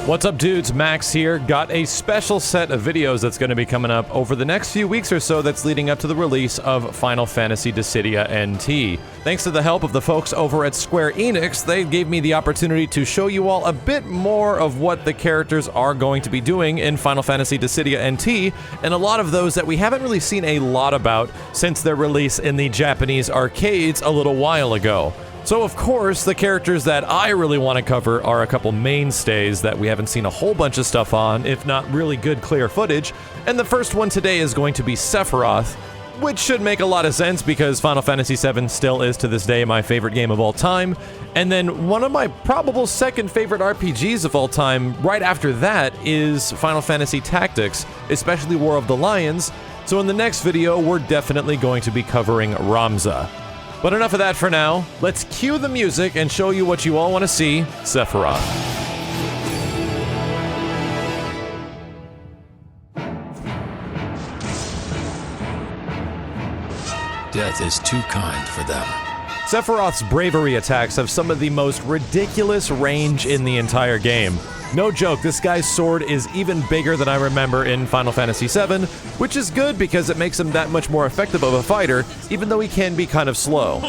What's up, dudes? Max here. Got a special set of videos that's going to be coming up over the next few weeks or so that's leading up to the release of Final Fantasy Dissidia NT. Thanks to the help of the folks over at Square Enix, they gave me the opportunity to show you all a bit more of what the characters are going to be doing in Final Fantasy Dissidia NT, and a lot of those that we haven't really seen a lot about since their release in the Japanese arcades a little while ago. So of course, the characters that I really want to cover are a couple mainstays that we haven't seen a whole bunch of stuff on, if not really good clear footage, and the first one today is going to be Sephiroth, which should make a lot of sense because Final Fantasy VII still is to this day my favorite game of all time, and then one of my probable second favorite RPGs of all time right after that is Final Fantasy Tactics, especially War of the Lions, so in the next video we're definitely going to be covering Ramza. But enough of that for now. Let's cue the music and show you what you all want to see, Sephiroth. Death is too kind for them. Sephiroth's Bravery Attacks have some of the most ridiculous range in the entire game. No joke, this guy's sword is even bigger than I remember in Final Fantasy VII, which is good because it makes him that much more effective of a fighter, even though he can be kind of slow.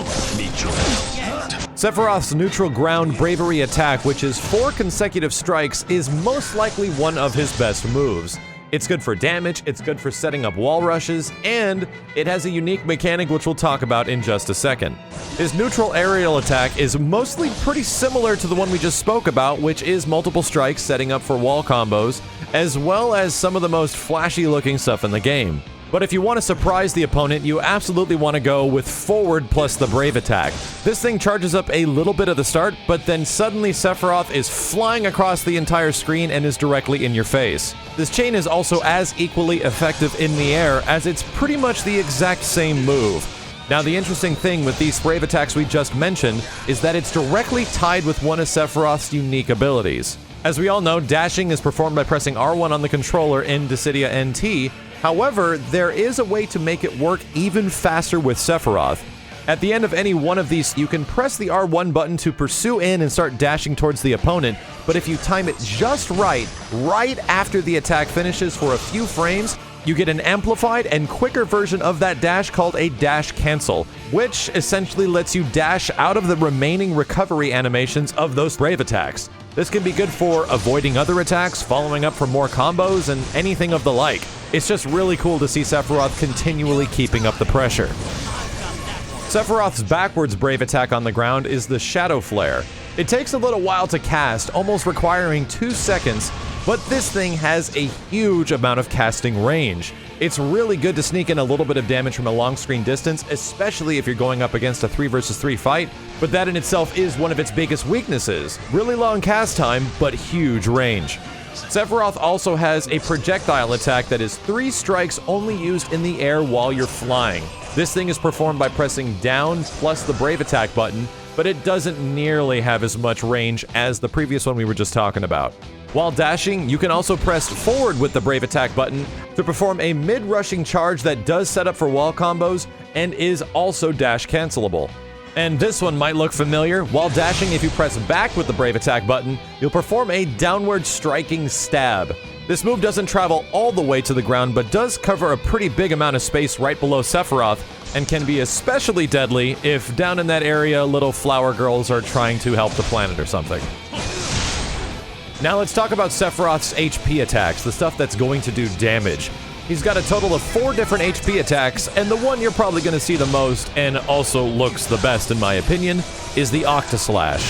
Sephiroth's neutral ground Bravery Attack, which is 4 consecutive strikes, is most likely one of his best moves. It's good for damage, it's good for setting up wall rushes, and it has a unique mechanic which we'll talk about in just a second. His neutral aerial attack is mostly pretty similar to the one we just spoke about, which is multiple strikes setting up for wall combos, as well as some of the most flashy looking stuff in the game. But if you want to surprise the opponent, you absolutely want to go with forward plus the Brave Attack. This thing charges up a little bit at the start, but then suddenly Sephiroth is flying across the entire screen and is directly in your face. This chain is also as equally effective in the air, as it's pretty much the exact same move. Now, the interesting thing with these Brave Attacks we just mentioned is that it's directly tied with one of Sephiroth's unique abilities. As we all know, dashing is performed by pressing R1 on the controller in Dissidia NT. However, there is a way to make it work even faster with Sephiroth. At the end of any one of these, you can press the R1 button to pursue in and start dashing towards the opponent, but if you time it just right after the attack finishes for a few frames, you get an amplified and quicker version of that dash called a dash cancel, which essentially lets you dash out of the remaining recovery animations of those Brave Attacks. This can be good for avoiding other attacks, following up for more combos, and anything of the like. It's just really cool to see Sephiroth continually keeping up the pressure. Sephiroth's backwards Brave Attack on the ground is the Shadow Flare. It takes a little while to cast, almost requiring 2 seconds, but this thing has a huge amount of casting range. It's really good to sneak in a little bit of damage from a long screen distance, especially if you're going up against a 3 versus 3 fight, but that in itself is one of its biggest weaknesses. Really long cast time, but huge range. Sephiroth also has a projectile attack that is 3 strikes only used in the air while you're flying. This thing is performed by pressing down plus the Brave Attack button, but it doesn't nearly have as much range as the previous one we were just talking about. While dashing, you can also press forward with the Brave Attack button to perform a mid-rushing charge that does set up for wall combos and is also dash cancelable. And this one might look familiar. While dashing, if you press back with the Brave Attack button, you'll perform a downward striking stab. This move doesn't travel all the way to the ground, but does cover a pretty big amount of space right below Sephiroth, and can be especially deadly if down in that area little flower girls are trying to help the planet or something. Now let's talk about Sephiroth's HP attacks, the stuff that's going to do damage. He's got a total of 4 different HP attacks, and the one you're probably going to see the most, and also looks the best in my opinion, is the Octave Slash.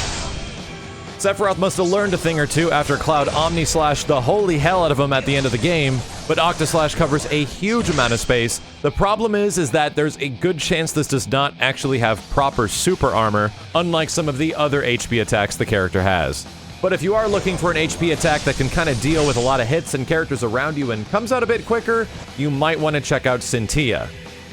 Sephiroth must have learned a thing or two after Cloud Omni-Slashed the holy hell out of him at the end of the game, but Octave Slash covers a huge amount of space. The problem is that there's a good chance this does not actually have proper super armor, unlike some of the other HP attacks the character has. But if you are looking for an HP attack that can kind of deal with a lot of hits and characters around you and comes out a bit quicker, you might want to check out Cynthia.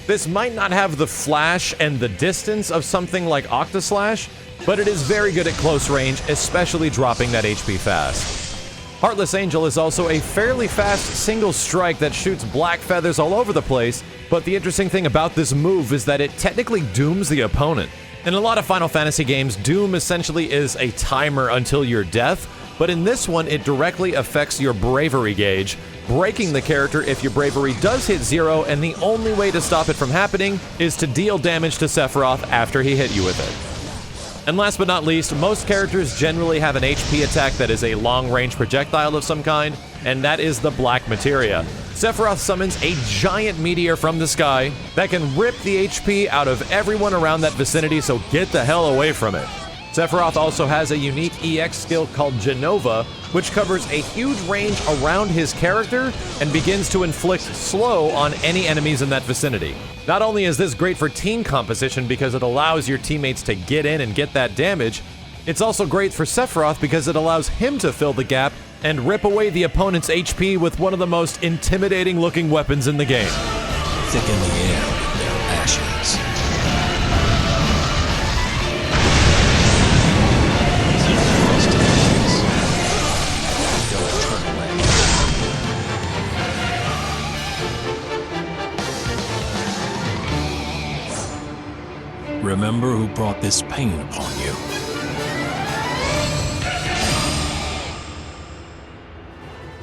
This might not have the flash and the distance of something like Octave Slash, but it is very good at close range, especially dropping that HP fast. Heartless Angel is also a fairly fast single strike that shoots black feathers all over the place, but the interesting thing about this move is that it technically dooms the opponent. In a lot of Final Fantasy games, Doom essentially is a timer until your death, but in this one it directly affects your bravery gauge, breaking the character if your bravery does hit 0, and the only way to stop it from happening is to deal damage to Sephiroth after he hit you with it. And last but not least, most characters generally have an HP attack that is a long-range projectile of some kind, and that is the Black Materia. Sephiroth summons a giant meteor from the sky that can rip the HP out of everyone around that vicinity, so get the hell away from it. Sephiroth also has a unique EX skill called Genova, which covers a huge range around his character and begins to inflict slow on any enemies in that vicinity. Not only is this great for team composition because it allows your teammates to get in and get that damage, it's also great for Sephiroth because it allows him to fill the gap and rip away the opponent's HP with one of the most intimidating looking weapons in the game. Thicken the air with their ashes. Remember who brought this pain upon you.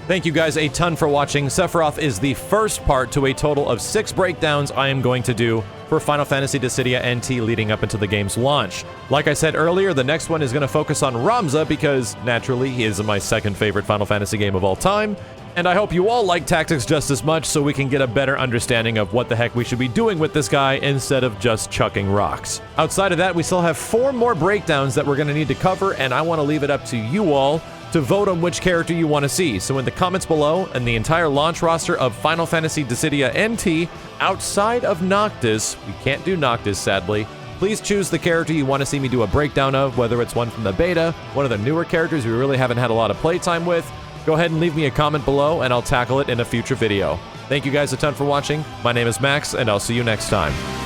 Thank you guys a ton for watching. Sephiroth is the first part to a total of 6 breakdowns I am going to do for Final Fantasy Dissidia NT leading up into the game's launch. Like I said earlier, the next one is going to focus on Ramza because, naturally, he is my second favorite Final Fantasy game of all time. And I hope you all like tactics just as much so we can get a better understanding of what the heck we should be doing with this guy instead of just chucking rocks. Outside of that, we still have 4 more breakdowns that we're going to need to cover, and I want to leave it up to you all to vote on which character you want to see. So in the comments below, and the entire launch roster of Final Fantasy Dissidia NT, outside of Noctis, we can't do Noctis sadly, please choose the character you want to see me do a breakdown of, whether it's one from the beta, one of the newer characters we really haven't had a lot of playtime with. Go ahead and leave me a comment below and I'll tackle it in a future video. Thank you guys a ton for watching. My name is Max, and I'll see you next time.